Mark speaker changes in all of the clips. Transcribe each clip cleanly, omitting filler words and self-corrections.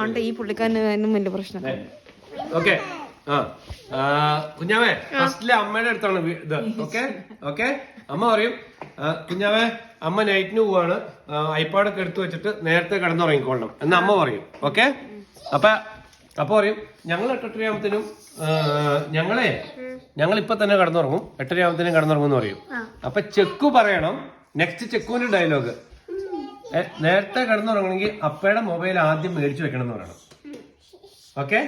Speaker 1: ആണ്ട് ഈ പുള്ളിക്കാരനും വലിയ പ്രശ്നം.
Speaker 2: ഓക്കെ കുഞ്ഞാവേ ഫസ്റ്റിലെ അമ്മയുടെ അടുത്താണ് ഇത്. ഓക്കെ ഓക്കെ അമ്മ പറയും കുഞ്ഞാവേ അമ്മ നൈറ്റിന് പോവാണ്, ഐപാഡൊക്കെ എടുത്തു വെച്ചിട്ട് നേരത്തെ കിടന്നുറങ്ങിക്കൊള്ളണം എന്ന് അമ്മ പറയും. ഓക്കെ അപ്പൊ പറയും ഞങ്ങൾ 8:30 ഞങ്ങൾ ഇപ്പൊ തന്നെ കിടന്നുറങ്ങും, 8:30 കിടന്നുറങ്ങും എന്ന് പറയും. അപ്പൊ ചെക്കു പറയണം, നെക്സ്റ്റ് ചെക്കുവിന്റെ ഡയലോഗ്, നേരത്തെ കിടന്നുറങ്ങണമെങ്കിൽ അപ്പയുടെ മൊബൈൽ ആദ്യം മേടിച്ചു വെക്കണം എന്ന് പറയണം. ഓക്കെ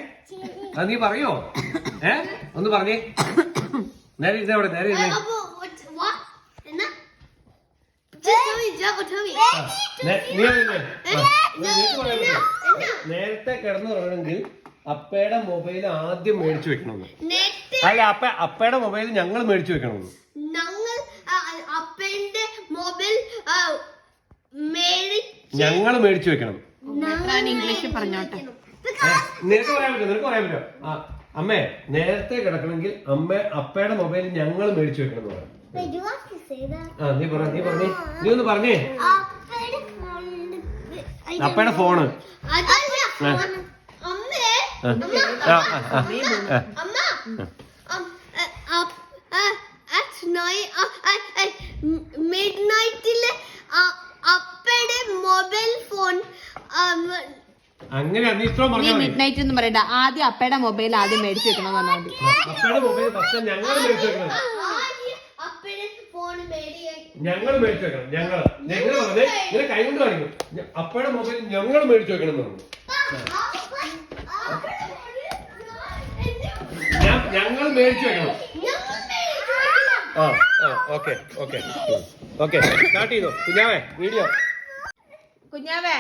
Speaker 2: അത് നീ പറയോ? ഒന്ന് പറഞ്ഞേ. നേരെ ഇതേവിടെ നേരെ നേരത്തെ കിടന്നുറങ്ങണമെങ്കിൽ അപ്പയുടെ മൊബൈൽ ആദ്യം മേടിച്ചു വെക്കണമെന്ന്. അല്ല അപ്പയുടെ മൊബൈൽ ഞങ്ങൾ മേടിച്ചു വെക്കണമെന്ന്. ഞങ്ങൾ മേടിച്ചു വെക്കണം.
Speaker 1: ഇംഗ്ലീഷിൽ പറഞ്ഞോട്ടെ.
Speaker 2: നിനക്ക് പറയാൻ പറ്റുമോ? അമ്മേ നേരത്തെ കിടക്കണമെങ്കിൽ അപ്പയുടെ മൊബൈൽ ഞങ്ങൾ മേടിച്ചു വെക്കണം എന്ന് പറയാം. നീ ഒന്ന് പറഞ്ഞേ. അപ്പയുടെ ഫോണ്
Speaker 3: അപ്പയുടെ മൊബൈൽ ഫോൺ
Speaker 2: അങ്ങനെ
Speaker 1: മിഡ് നൈറ്റ് എന്ന് പറയണ്ട, ആദ്യം അപ്പയുടെ മൊബൈൽ ആദ്യം മേടിച്ചു വെക്കണം പറഞ്ഞാൽ മതി.
Speaker 2: അപ്പയുടെ മൊബൈൽ ഫസ്റ്റ് ഞങ്ങൾ മേടിച്ചു വെക്കണം. ഞങ്ങൾ മേടിച്ചു വെക്കണം. ഞങ്ങൾ പറഞ്ഞേ ഇങ്ങനെ കൈകൊണ്ട് കാണിക്കും. അപ്പയുടെ മൊബൈൽ ഞങ്ങൾ മേടിച്ചു വെക്കണം എന്ന് പറഞ്ഞു. ഞങ്ങൾ മേടിച്ചു വെക്കണം. ഓക്കെ ഓക്കെ ഓക്കെ സ്റ്റാർട്ട് ചെയ്തോ കുഞ്ഞാവേ വീഡിയോ.
Speaker 1: കുഞ്ഞാവേ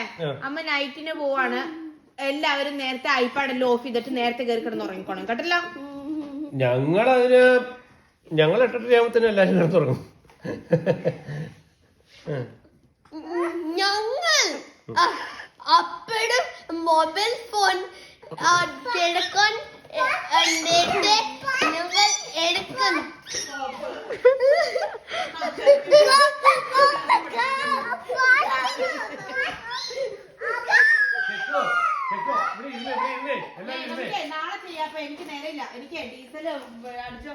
Speaker 1: അമ്മ നൈറ്റിന് പോവാണ്, എല്ലാവരും നേരത്തെ ഐപാഡെല്ലാം ഓഫ് ചെയ്തിട്ട് നേരത്തെ കയറി കിടന്ന് ഉറങ്ങിക്കോണം കേട്ടല്ലോ.
Speaker 2: ഞങ്ങൾ 8:30 എല്ലാരും കിടന്നുറങ്ങും.
Speaker 3: ഞങ്ങൾ അപ്പയുടെ മൊബൈൽ ഫോൺ എടുക്കാൻ നേരത്തെ ഞങ്ങൾ എടുക്കും.
Speaker 1: നാളെ ചെയ്യാം. എനിക്ക് നേരെ ഇല്ല, എനിക്ക് ഡീസൽ അടിച്ചോ